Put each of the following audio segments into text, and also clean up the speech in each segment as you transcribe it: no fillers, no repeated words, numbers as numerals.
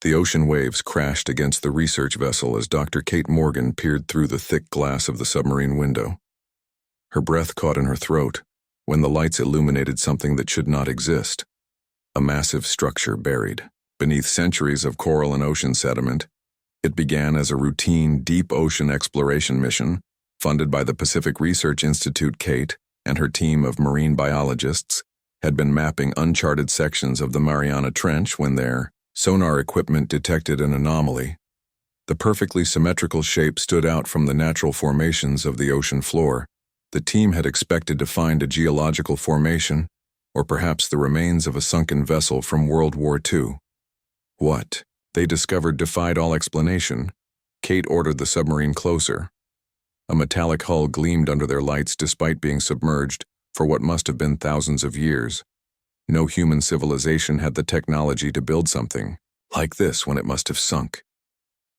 The ocean waves crashed against the research vessel as Dr. Kate Morgan peered through the thick glass of the submarine window. Her breath caught in her throat when the lights illuminated something that should not exist. A massive structure buried beneath centuries of coral and ocean sediment. It began as a routine deep ocean exploration mission funded by the Pacific Research Institute. Kate and her team of marine biologists had been mapping uncharted sections of the Mariana Trench when their sonar equipment detected an anomaly. The perfectly symmetrical shape stood out from the natural formations of the ocean floor. The team had expected to find a geological formation, or perhaps the remains of a sunken vessel from World War II. What they discovered defied all explanation. Kate ordered the submarine closer. A metallic hull gleamed under their lights despite being submerged for what must have been thousands of years. No human civilization had the technology to build something like this when it must have sunk.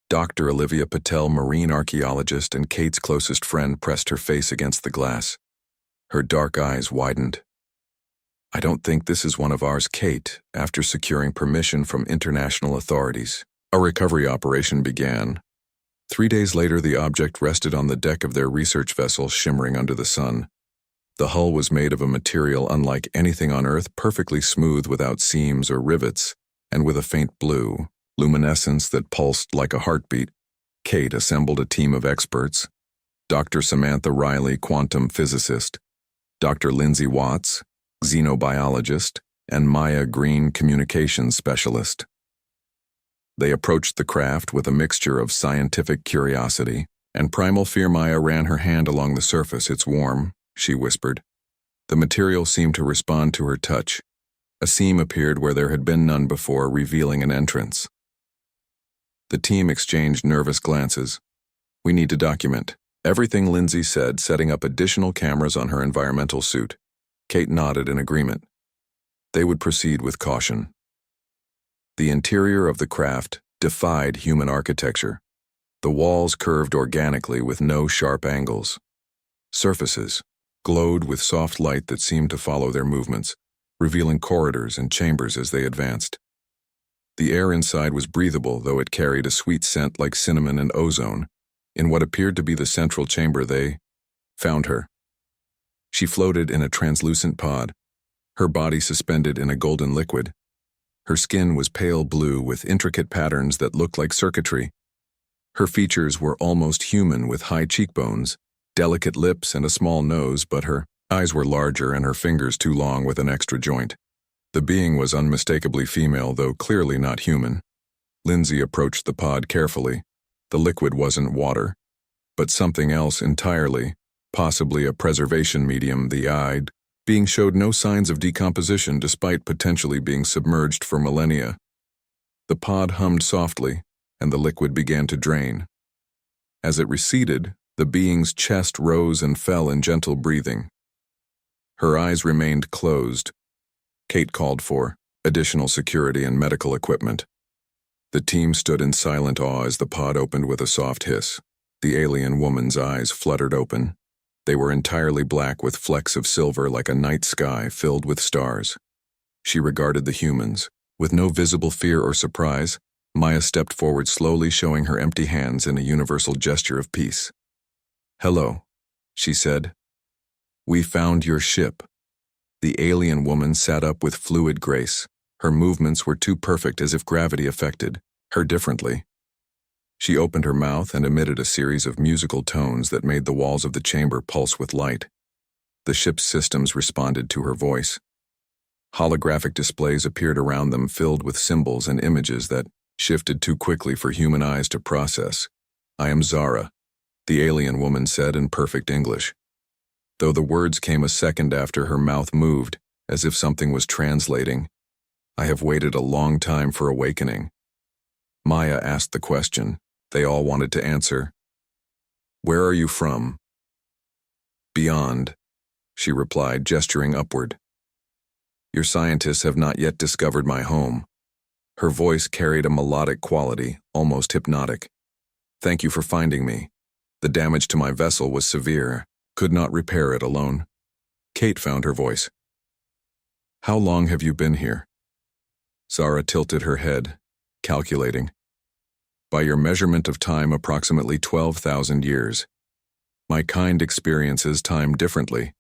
Dr. Olivia Patel, marine archaeologist and Kate's closest friend, pressed her face against the glass. Her dark eyes widened. "I don't think this is one of ours, Kate." After securing permission from international authorities, a recovery operation began. 3 days later, the object rested on the deck of their research vessel, shimmering under the sun. The hull was made of a material unlike anything on Earth, perfectly smooth without seams or rivets, and with a faint blue luminescence that pulsed like a heartbeat. Kate assembled a team of experts: Dr. Samantha Riley, quantum physicist; Dr. Lindsay Watts, xenobiologist; and Maya Green, communications specialist. They approached the craft with a mixture of scientific curiosity and primal fear. Maya ran her hand along the surface. "It's warm," she whispered. The material seemed to respond to her touch. A seam appeared where there had been none before, revealing an entrance. The team exchanged nervous glances. "We need to document everything," Lindsay said, setting up additional cameras on her environmental suit. Kate nodded in agreement. They would proceed with caution. The interior of the craft defied human architecture. The walls curved organically with no sharp angles. Surfaces glowed with soft light that seemed to follow their movements, revealing corridors and chambers as they advanced. The air inside was breathable, though it carried a sweet scent like cinnamon and ozone. In what appeared to be the central chamber, they found her. She floated in a translucent pod, her body suspended in a golden liquid. Her skin was pale blue with intricate patterns that looked like circuitry. Her features were almost human, with high cheekbones, delicate lips, and a small nose, but her eyes were larger and her fingers too long with an extra joint. The being was unmistakably female, though clearly not human. Lindsay approached the pod carefully. The liquid wasn't water, but something else entirely, possibly a preservation medium. The being showed no signs of decomposition despite potentially being submerged for millennia. The pod hummed softly, and the liquid began to drain. As it receded, the being's chest rose and fell in gentle breathing. Her eyes remained closed. Kate called for additional security and medical equipment. The team stood in silent awe as the pod opened with a soft hiss. The alien woman's eyes fluttered open. They were entirely black with flecks of silver like a night sky filled with stars. She regarded the humans. With no visible fear or surprise, Maya stepped forward slowly, showing her empty hands in a universal gesture of peace. "Hello," she said. "We found your ship." The alien woman sat up with fluid grace. Her movements were too perfect, as if gravity affected her differently. She opened her mouth and emitted a series of musical tones that made the walls of the chamber pulse with light. The ship's systems responded to her voice. Holographic displays appeared around them, filled with symbols and images that shifted too quickly for human eyes to process. "I am Zara," the alien woman said in perfect English, though the words came a second after her mouth moved, as if something was translating. "I have waited a long time for awakening." Maya asked the question. They all wanted to answer. "Where are you from?" "Beyond," she replied, gesturing upward. "Your scientists have not yet discovered my home." Her voice carried a melodic quality, almost hypnotic. "Thank you for finding me. The damage to my vessel was severe. Could not repair it alone." Kate found her voice. "How long have you been here?" Zara tilted her head. calculating. By your measurement of time, approximately 12,000 years. My kind experiences time differently.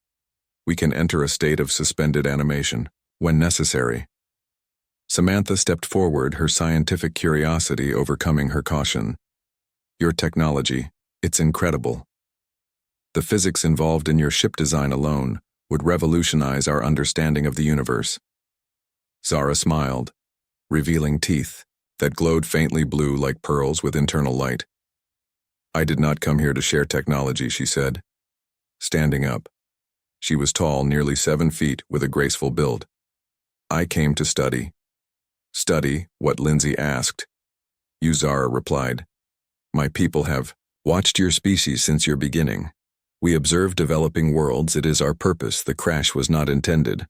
We can enter a state of suspended animation, when necessary. Samantha stepped forward, her scientific curiosity overcoming her caution. Your technology, it's incredible. The physics involved in your ship design alone would revolutionize our understanding of the universe. Zara smiled, revealing teeth that glowed faintly blue like pearls with internal light. I did not come here to share technology, she said, standing up. She was tall, nearly 7 feet, with a graceful build. I came to study. Study what Lindsay asked. You, Zara replied. My people have watched your species since your beginning. We observe developing worlds. It is our purpose. The crash was not intended.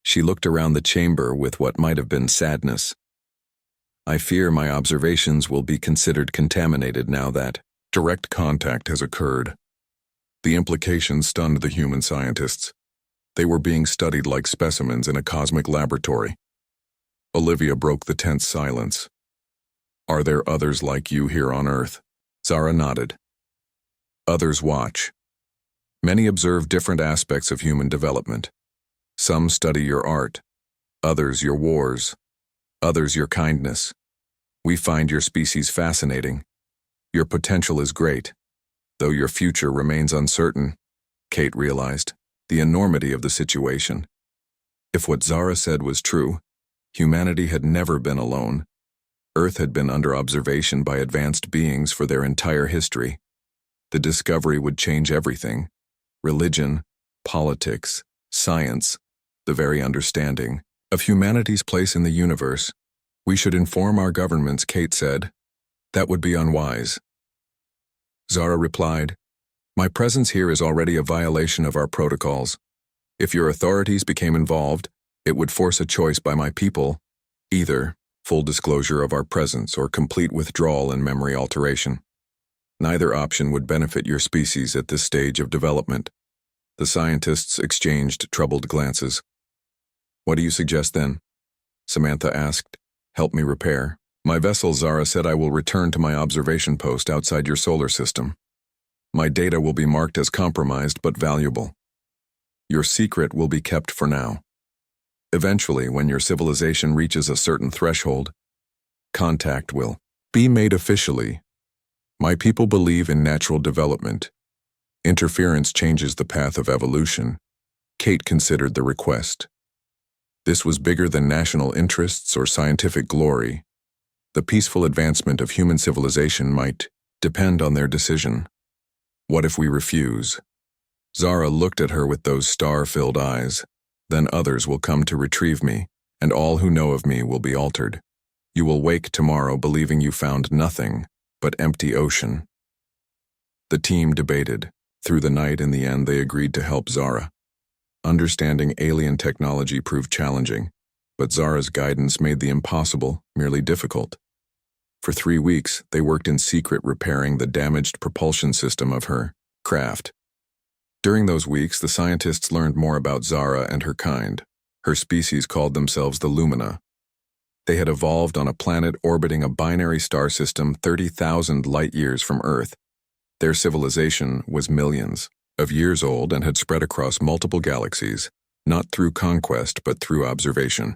She looked around the chamber with what might have been sadness. I fear my observations will be considered contaminated now that direct contact has occurred. The implications stunned the human scientists. They were being studied like specimens in a cosmic laboratory. Olivia broke the tense silence. Are there others like you here on Earth? Zara nodded. Others watch. Many observe different aspects of human development. Some study your art, others your wars, others your kindness. We find your species fascinating. Your potential is great, though your future remains uncertain. Kate realized the enormity of the situation. If what Zara said was true, humanity had never been alone. Earth had been under observation by advanced beings for their entire history. The discovery would change everything: religion, politics, science, the very understanding of humanity's place in the universe. We should inform our governments, Kate said. That would be unwise. Zara replied, My presence here is already a violation of our protocols. If your authorities became involved, it would force a choice by my people, either full disclosure of our presence or complete withdrawal and memory alteration. Neither option would benefit your species at this stage of development. The scientists exchanged troubled glances. What do you suggest then? Samantha asked. Help me repair. My vessel, Zara said. I will return to my observation post outside your solar system. My data will be marked as compromised but valuable. Your secret will be kept for now. Eventually, when your civilization reaches a certain threshold, contact will be made officially. My people believe in natural development. Interference changes the path of evolution. Kate considered the request. This was bigger than national interests or scientific glory. The peaceful advancement of human civilization might depend on their decision. What if we refuse? Zara looked at her with those star-filled eyes. Then others will come to retrieve me, and all who know of me will be altered. You will wake tomorrow believing you found nothing but empty ocean. The team debated. Through the night, in the end, they agreed to help Zara. Understanding alien technology proved challenging, but Zara's guidance made the impossible merely difficult. For 3 weeks, they worked in secret repairing the damaged propulsion system of her craft. During those weeks, the scientists learned more about Zara and her kind. Her species called themselves the Lumina. They had evolved on a planet orbiting a binary star system 30,000 light-years from Earth. Their civilization was millions of years old and had spread across multiple galaxies, not through conquest but through observation.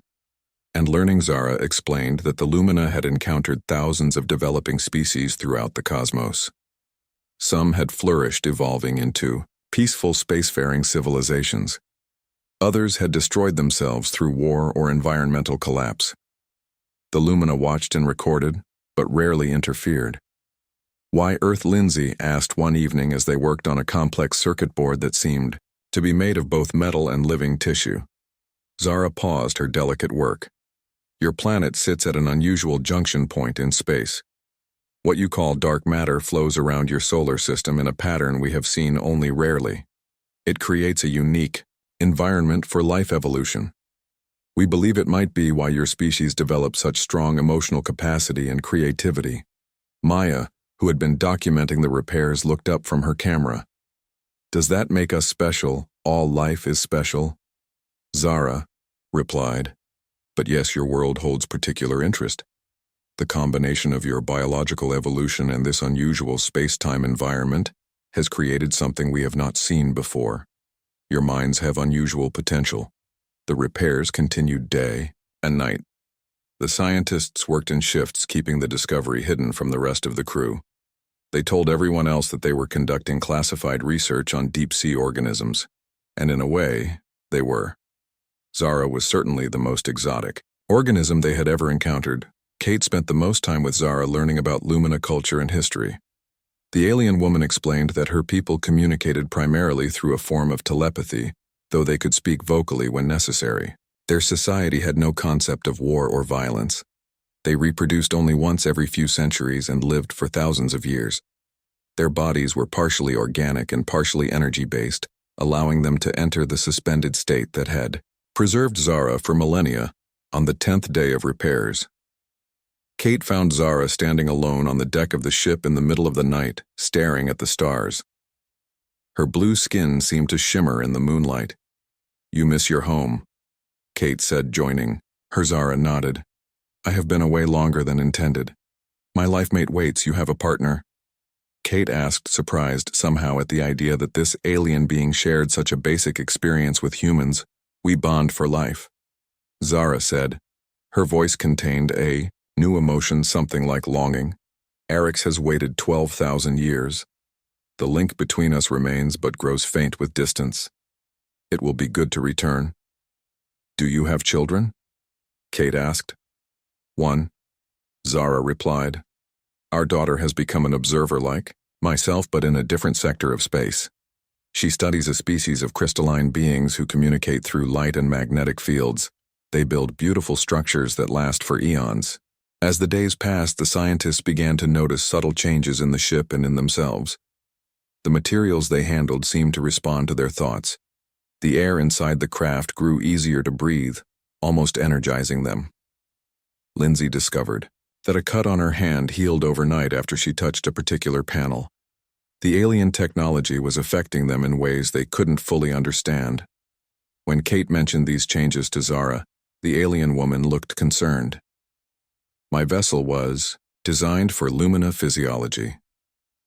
And learning, Zara explained that the Lumina had encountered thousands of developing species throughout the cosmos. Some had flourished, evolving into peaceful spacefaring civilizations. Others had destroyed themselves through war or environmental collapse. The Lumina watched and recorded, but rarely interfered. Why Earth? Lindsay asked one evening as they worked on a complex circuit board that seemed to be made of both metal and living tissue. Zara paused her delicate work. Your planet sits at an unusual junction point in space. What you call dark matter flows around your solar system in a pattern we have seen only rarely. It creates a unique environment for life evolution. We believe it might be why your species developed such strong emotional capacity and creativity. Maya, who had been documenting the repairs, looked up from her camera. Does that make us special? All life is special? Zara replied. But yes, your world holds particular interest. The combination of your biological evolution and this unusual space-time environment has created something we have not seen before. Your minds have unusual potential. The repairs continued day and night. The scientists worked in shifts, keeping the discovery hidden from the rest of the crew. They told everyone else that they were conducting classified research on deep-sea organisms, and in a way, they were. Zara was certainly the most exotic organism they had ever encountered. Kate spent the most time with Zara learning about Lumina culture and history. The alien woman explained that her people communicated primarily through a form of telepathy, though they could speak vocally when necessary. Their society had no concept of war or violence. They reproduced only once every few centuries and lived for thousands of years. Their bodies were partially organic and partially energy-based, allowing them to enter the suspended state that had preserved Zara for millennia on the 10th day of repairs. Kate found Zara standing alone on the deck of the ship in the middle of the night, staring at the stars. Her blue skin seemed to shimmer in the moonlight. "You miss your home," Kate said, joining. Her Zara nodded. "I have been away longer than intended. My life mate waits. You have a partner?" Kate asked, surprised somehow at the idea that this alien being shared such a basic experience with humans. "We bond for life," Zara said. Her voice contained a new emotion, something like longing. "Arix has waited 12,000 years. The link between us remains but grows faint with distance. It will be good to return." "Do you have children?" Kate asked. "One," Zara replied. "Our daughter has become an observer like myself, but in a different sector of space. She studies a species of crystalline beings who communicate through light and magnetic fields. They build beautiful structures that last for eons." As the days passed, the scientists began to notice subtle changes in the ship and in themselves. The materials they handled seemed to respond to their thoughts. The air inside the craft grew easier to breathe, almost energizing them. Lindsay discovered that a cut on her hand healed overnight after she touched a particular panel. The alien technology was affecting them in ways they couldn't fully understand. When Kate mentioned these changes to Zara, the alien woman looked concerned. "My vessel was designed for Lumina physiology.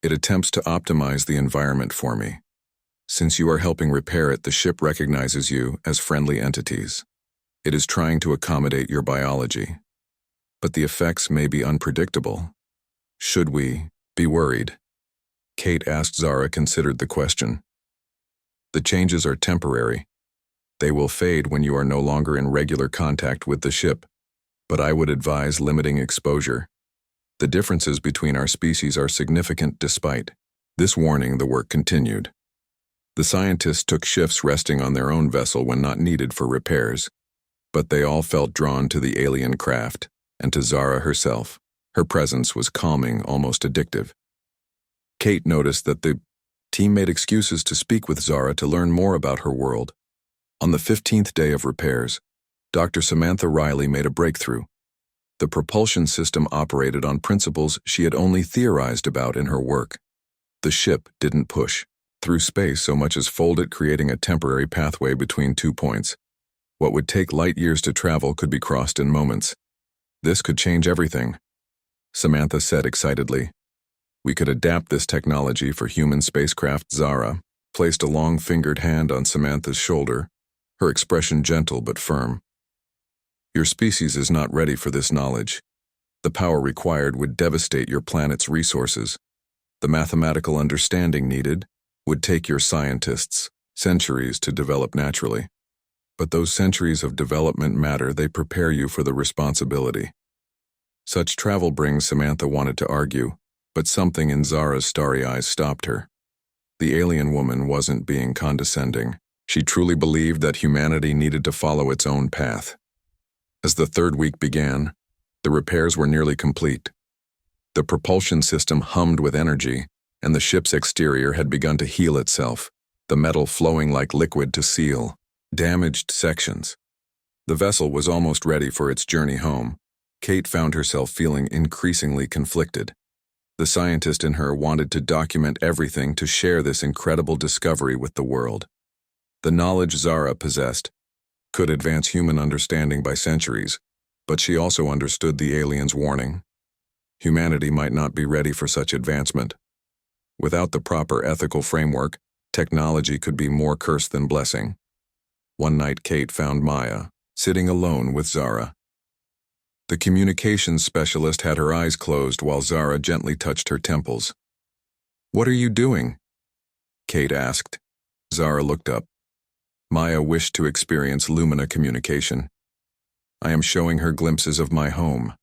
It attempts to optimize the environment for me. Since you are helping repair it, the ship recognizes you as friendly entities. It is trying to accommodate your biology. But the effects may be unpredictable. Should we be worried?" Kate asked. Zara considered the question. "The changes are temporary. They will fade when you are no longer in regular contact with the ship. But I would advise limiting exposure. The differences between our species are significant despite this warning." The work continued. The scientists took shifts resting on their own vessel when not needed for repairs. But they all felt drawn to the alien craft, and to Zara herself. Her presence was calming, almost addictive. Kate noticed that the team made excuses to speak with Zara to learn more about her world. On the 15th day of repairs, Dr. Samantha Riley made a breakthrough. The propulsion system operated on principles she had only theorized about in her work. The ship didn't push through space so much as fold it, creating a temporary pathway between 2 points. What would take light years to travel could be crossed in moments. "This could change everything," Samantha said excitedly. "We could adapt this technology for human spacecraft." Zara placed a long-fingered hand on Samantha's shoulder, her expression gentle but firm. "Your species is not ready for this knowledge. The power required would devastate your planet's resources. The mathematical understanding needed would take your scientists centuries to develop naturally. But those centuries of development matter. They prepare you for the responsibility." Such travel brings, Samantha wanted to argue, but something in Zara's starry eyes stopped her. The alien woman wasn't being condescending. She truly believed that humanity needed to follow its own path. As the 3rd week began, the repairs were nearly complete. The propulsion system hummed with energy, and the ship's exterior had begun to heal itself, the metal flowing like liquid to seal damaged sections. The vessel was almost ready for its journey home. Kate found herself feeling increasingly conflicted. The scientist in her wanted to document everything, to share this incredible discovery with the world. The knowledge Zara possessed could advance human understanding by centuries, but she also understood the alien's warning. Humanity might not be ready for such advancement. Without the proper ethical framework, technology could be more curse than blessing. One night Kate found Maya, sitting alone with Zara. The communications specialist had her eyes closed while Zara gently touched her temples. "What are you doing?" Kate asked. Zara looked up. Maya wished to experience Lumina communication. "I am showing her glimpses of my home."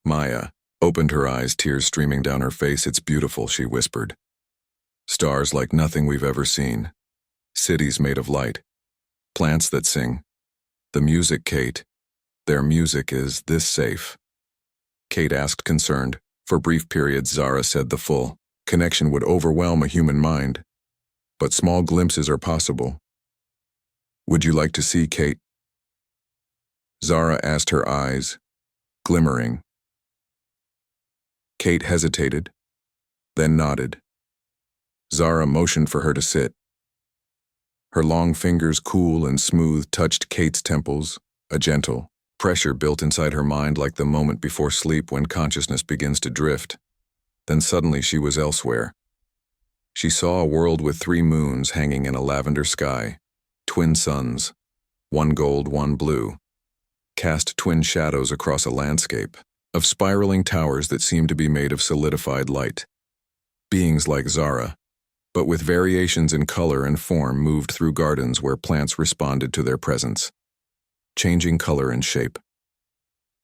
Maya opened her eyes, tears streaming down her face. "It's beautiful," she whispered. "Stars like nothing we've ever seen. Cities made of light. Plants that sing. The music, Kate. Their music is this safe?" Kate asked, concerned. For brief periods, Zara said the full connection would overwhelm a human mind. But small glimpses are possible. "Would you like to see, Kate?" Zara asked, her eyes glimmering. Kate hesitated, then nodded. Zara motioned for her to sit. Her long fingers, cool and smooth, touched Kate's temples, a gentle pressure built inside her mind like the moment before sleep when consciousness begins to drift. Then suddenly she was elsewhere. She saw a world with 3 moons hanging in a lavender sky, twin suns, one gold, one blue, cast twin shadows across a landscape of spiraling towers that seemed to be made of solidified light. Beings like Zara, but with variations in color and form, moved through gardens where plants responded to their presence, changing color and shape.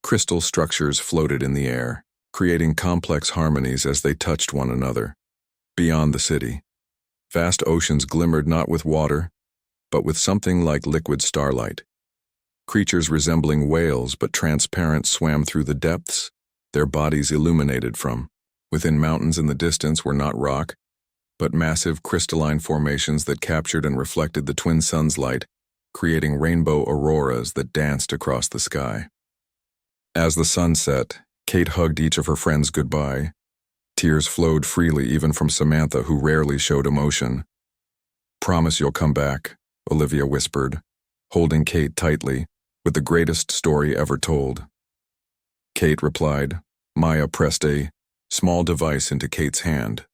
Crystal structures floated in the air, creating complex harmonies as they touched one another. Beyond the city, vast oceans glimmered not with water, but with something like liquid starlight. Creatures resembling whales but transparent swam through the depths, their bodies illuminated from within. Mountains in the distance were not rock, but massive crystalline formations that captured and reflected the twin suns' light, creating rainbow auroras that danced across the sky. As the sun set, Kate hugged each of her friends goodbye. Tears flowed freely even from Samantha, who rarely showed emotion. "Promise you'll come back," Olivia whispered, holding Kate tightly, "with the greatest story ever told." Kate replied. Maya pressed a small device into Kate's hand.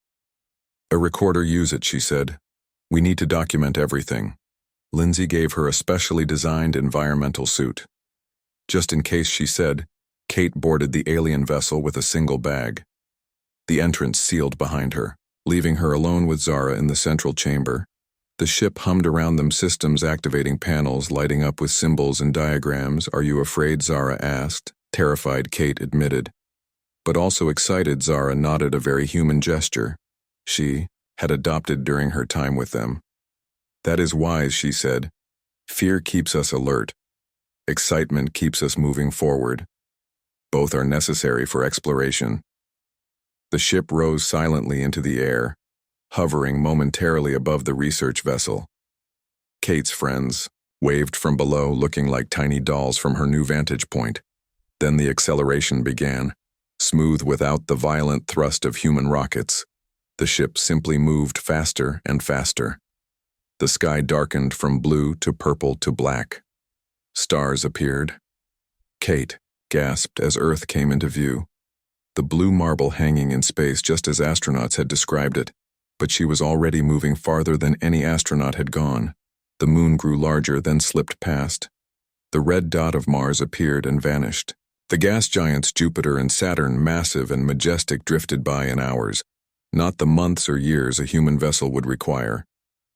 "A recorder, use it," she said. "We need to document everything." Lindsay gave her a specially designed environmental suit. Just in case, she said. Kate boarded the alien vessel with a single bag. The entrance sealed behind her, leaving her alone with Zara in the central chamber. The ship hummed around them, systems activating, panels lighting up with symbols and diagrams. "Are you afraid?" Zara asked. Terrified, Kate admitted. But also excited, Zara nodded, a very human gesture she had adopted during her time with them. "That is wise," she said. "Fear keeps us alert. Excitement keeps us moving forward. Both are necessary for exploration." The ship rose silently into the air, hovering momentarily above the research vessel. Kate's friends waved from below, looking like tiny dolls from her new vantage point. Then the acceleration began, smooth without the violent thrust of human rockets. The ship simply moved faster and faster. The sky darkened from blue to purple to black. Stars appeared. Kate gasped as Earth came into view. The blue marble hanging in space just as astronauts had described it, but she was already moving farther than any astronaut had gone. The moon grew larger, then slipped past. The red dot of Mars appeared and vanished. The gas giants Jupiter and Saturn, massive and majestic, drifted by in hours, not the months or years a human vessel would require.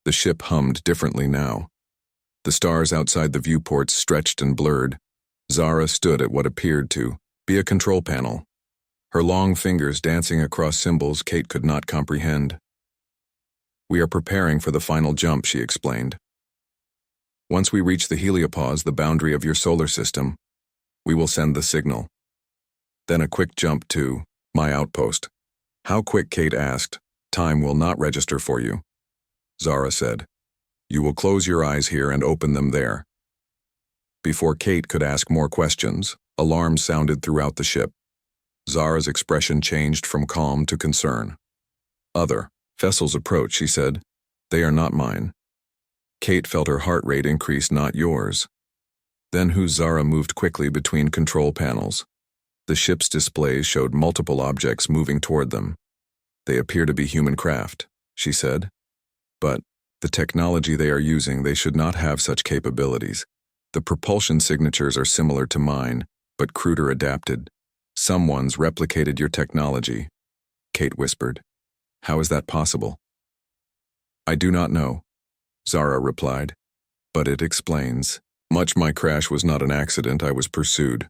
The ship hummed differently now. The stars outside the viewports stretched and blurred. Zara stood at what appeared to be a control panel, her long fingers dancing across symbols Kate could not comprehend. "We are preparing for the final jump," she explained. "Once we reach the heliopause, the boundary of your solar system, we will send the signal. Then a quick jump to my outpost." "How quick?" Kate asked. "Time will not register for you," Zara said. "You will close your eyes here and open them there." Before Kate could ask more questions, alarms sounded throughout the ship. Zara's expression changed from calm to concern. "Other vessels approach," she said. "They are not mine." Kate felt her heart rate increase. "Not yours." Then Zara moved quickly between control panels. The ship's displays showed multiple objects moving toward them. They appear to be human craft, she said. But the technology they are using, they should not have such capabilities. The propulsion signatures are similar to mine, but cruder adapted. Someone's replicated your technology, Kate whispered. How is that possible? I do not know, Zara replied. But it explains. Much my crash was not an accident, I was pursued.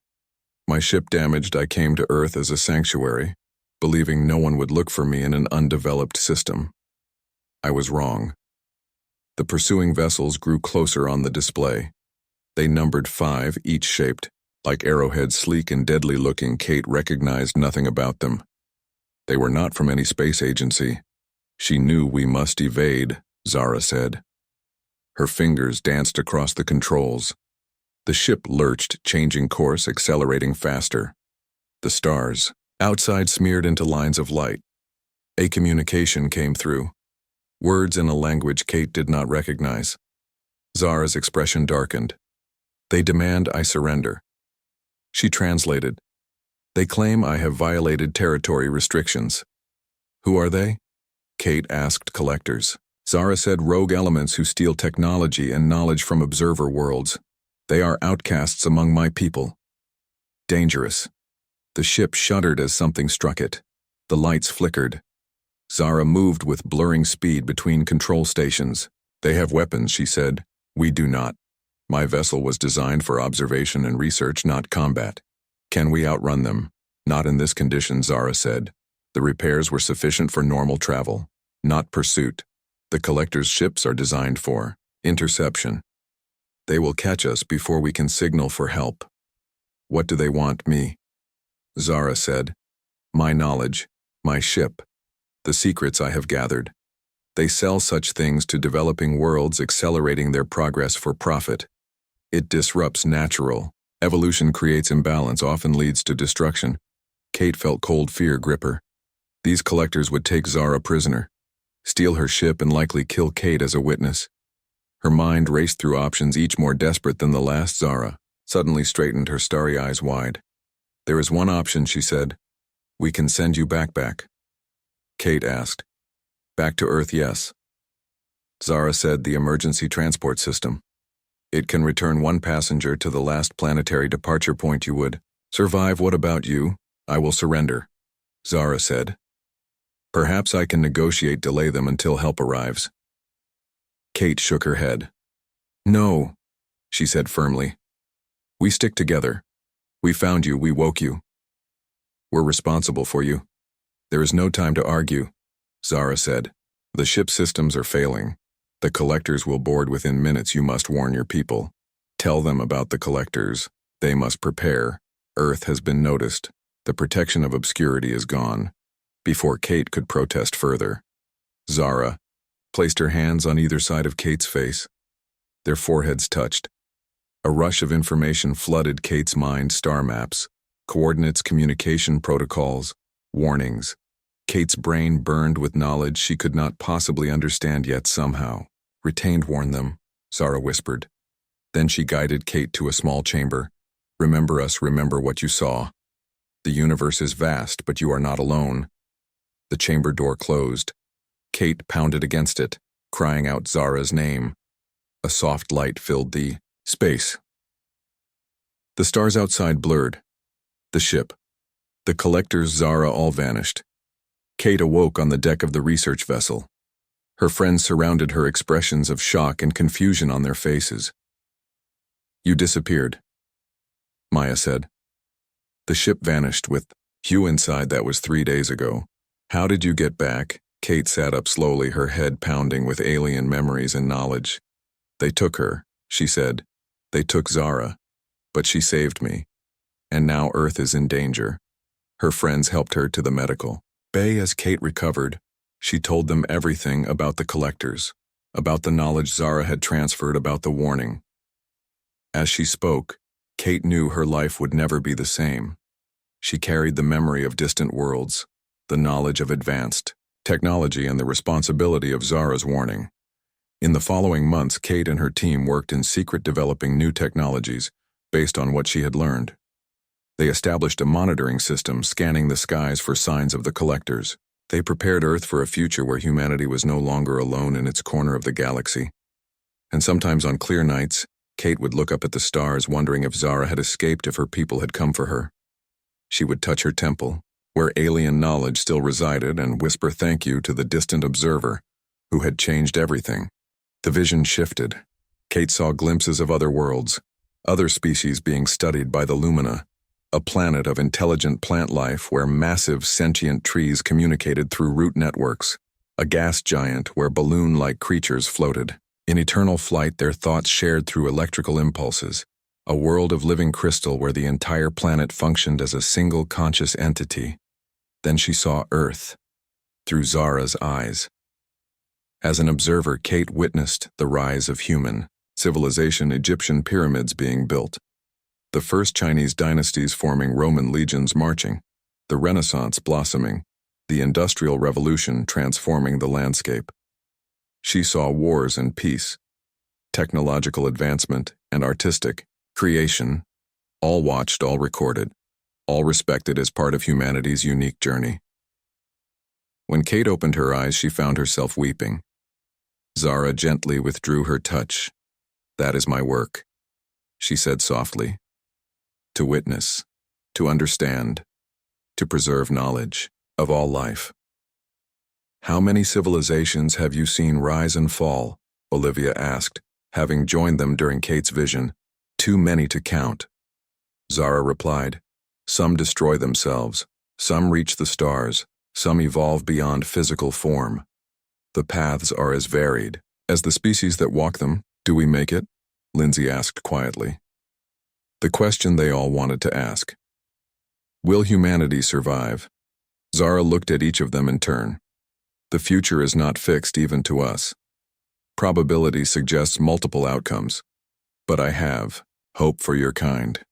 My ship damaged, I came to Earth as a sanctuary, believing no one would look for me in an undeveloped system. I was wrong. The pursuing vessels grew closer on the display. They numbered 5, each shaped like arrowheads, sleek and deadly-looking. Kate recognized nothing about them. They were not from any space agency. She knew we must evade, Zara said. Her fingers danced across the controls. The ship lurched, changing course, accelerating faster. The stars outside smeared into lines of light. A communication came through. Words in a language Kate did not recognize. Zara's expression darkened. They demand I surrender. She translated. They claim I have violated territory restrictions. Who are they? Kate asked collectors. Zara said rogue elements who steal technology and knowledge from observer worlds. They are outcasts among my people. Dangerous. The ship shuddered as something struck it. The lights flickered. Zara moved with blurring speed between control stations. They have weapons, she said. We do not. My vessel was designed for observation and research, not combat. Can we outrun them? Not in this condition, Zara said. The repairs were sufficient for normal travel, not pursuit. The collector's ships are designed for interception. They will catch us before we can signal for help. What do they want me? Zara said. My knowledge, my ship, the secrets I have gathered. They sell such things to developing worlds, accelerating their progress for profit. It disrupts natural. Evolution creates imbalance, often leads to destruction. Kate felt cold fear grip her. These collectors would take Zara prisoner, steal her ship and likely kill Kate as a witness. Her mind raced through options, each more desperate than the last. Zara suddenly straightened, her starry eyes wide. There is one option, she said. We can send you back. Kate asked. Back to Earth, yes. Zara said, the emergency transport system. It can return one passenger to the last planetary departure point. You would survive. What about you? I will surrender, Zara said. Perhaps I can negotiate, delay them until help arrives. Kate shook her head. No, she said firmly. We stick together. We found you, we woke you. We're responsible for you. There is no time to argue, Zara said. The ship systems are failing. The collectors will board within minutes. You must warn your people. Tell them about the collectors. They must prepare. Earth has been noticed. The protection of obscurity is gone. Before Kate could protest further, Zara placed her hands on either side of Kate's face. Their foreheads touched. A rush of information flooded Kate's mind. Star maps, coordinates, communication protocols, warnings. Kate's brain burned with knowledge she could not possibly understand, yet somehow retained. Warn them, Zara whispered. Then she guided Kate to a small chamber. Remember us, remember what you saw. The universe is vast, but you are not alone. The chamber door closed. Kate pounded against it, crying out Zara's name. A soft light filled the space. The stars outside blurred. The ship, the collectors, Zara, all vanished. Kate awoke on the deck of the research vessel. Her friends surrounded her, expressions of shock and confusion on their faces. You disappeared, Maya said. The ship vanished with you inside. That was 3 days ago. How did you get back? Kate sat up slowly, her head pounding with alien memories and knowledge. They took her, she said. They took Zara. But she saved me. And now Earth is in danger. Her friends helped her to the medical bay. As Kate recovered, she told them everything about the collectors, about the knowledge Zara had transferred, about the warning. As she spoke, Kate knew her life would never be the same. She carried the memory of distant worlds, the knowledge of advanced technology, and the responsibility of Zara's warning. In the following months, Kate and her team worked in secret, developing new technologies based on what she had learned. They established a monitoring system scanning the skies for signs of the collectors. They prepared Earth for a future where humanity was no longer alone in its corner of the galaxy. And sometimes on clear nights, Kate would look up at the stars wondering if Zara had escaped, if her people had come for her. She would touch her temple, where alien knowledge still resided, and whisper thank you to the distant observer, who had changed everything. The vision shifted. Kate saw glimpses of other worlds, other species being studied by the Lumina, a planet of intelligent plant life where massive sentient trees communicated through root networks, a gas giant where balloon-like creatures floated. In eternal flight, their thoughts shared through electrical impulses, a world of living crystal where the entire planet functioned as a single conscious entity. Then she saw Earth, through Zara's eyes. As an observer, Kate witnessed the rise of human civilization, Egyptian pyramids being built, the first Chinese dynasties forming, Roman legions marching, the Renaissance blossoming, the Industrial Revolution transforming the landscape. She saw wars and peace, technological advancement and artistic creation, all watched, all recorded, all respected as part of humanity's unique journey. When Kate opened her eyes, she found herself weeping. Zara gently withdrew her touch. "That is my work," she said softly. "To witness, to understand, to preserve knowledge of all life." "How many civilizations have you seen rise and fall?" Olivia asked, having joined them during Kate's vision. "Too many to count." Zara replied, "Some destroy themselves, some reach the stars, some evolve beyond physical form. The paths are as varied as the species that walk them. Do we make it?" Lindsay asked quietly. The question they all wanted to ask. Will humanity survive? Zara looked at each of them in turn. The future is not fixed even to us. Probability suggests multiple outcomes. But I have hope for your kind.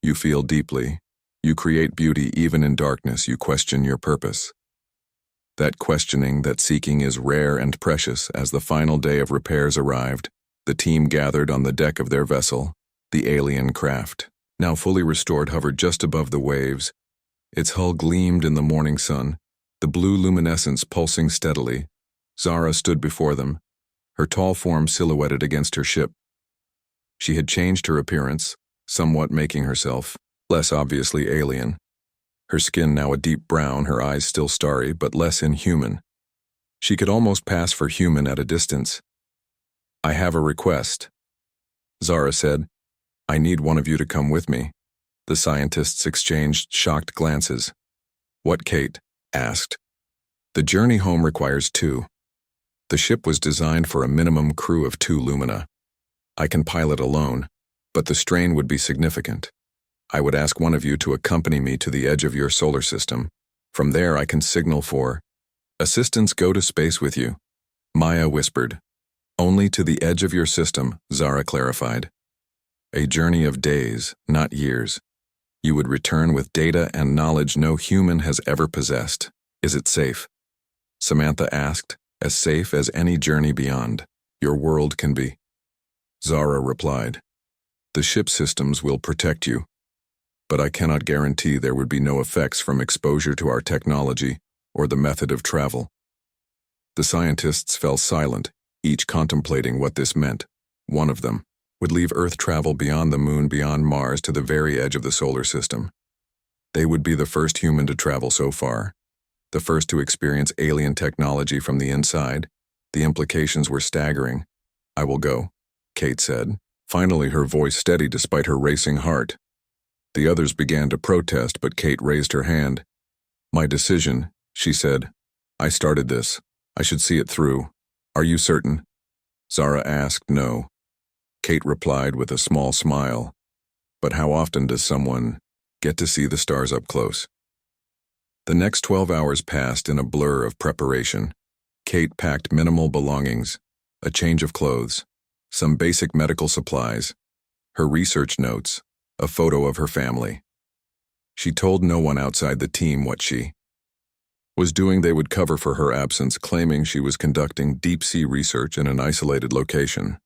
You feel deeply. You create beauty even in darkness. You question your purpose. That questioning, that seeking is rare and precious. As the final day of repairs arrived, the team gathered on the deck of their vessel. The alien craft, now fully restored, hovered just above the waves. Its hull gleamed in the morning sun, the blue luminescence pulsing steadily. Zara stood before them, her tall form silhouetted against her ship. She had changed her appearance, somewhat making herself less obviously alien. Her skin now a deep brown, her eyes still starry, but less inhuman. She could almost pass for human at a distance. "I have a request," Zara said. "I need one of you to come with me." The scientists exchanged shocked glances. "What?" Kate asked. "The journey home requires two. The ship was designed for a minimum crew of 2 Lumina. I can pilot alone, but the strain would be significant. I would ask one of you to accompany me to the edge of your solar system. From there I can signal for assistance. Go to space with you," Maya whispered. "Only to the edge of your system," Zara clarified. "A journey of days, not years. You would return with data and knowledge no human has ever possessed. Is it safe?" Samantha asked. "As safe as any journey beyond your world can be," Zara replied. "The ship systems will protect you, but I cannot guarantee there would be no effects from exposure to our technology or the method of travel." The scientists fell silent, each contemplating what this meant. One of them would leave Earth, travel beyond the moon, beyond Mars, to the very edge of the solar system. They would be the first human to travel so far, the first to experience alien technology from the inside. The implications were staggering. "I will go," Kate said. Finally, her voice steady despite her racing heart. The others began to protest, but Kate raised her hand. "My decision," she said. "I started this. I should see it through." "Are you certain?" Zara asked. "No," Kate replied with a small smile. "But how often does someone get to see the stars up close?" The next 12 hours passed in a blur of preparation. Kate packed minimal belongings, a change of clothes, some basic medical supplies, her research notes, a photo of her family. She told no one outside the team what she was doing. They would cover for her absence, claiming she was conducting deep-sea research in an isolated location.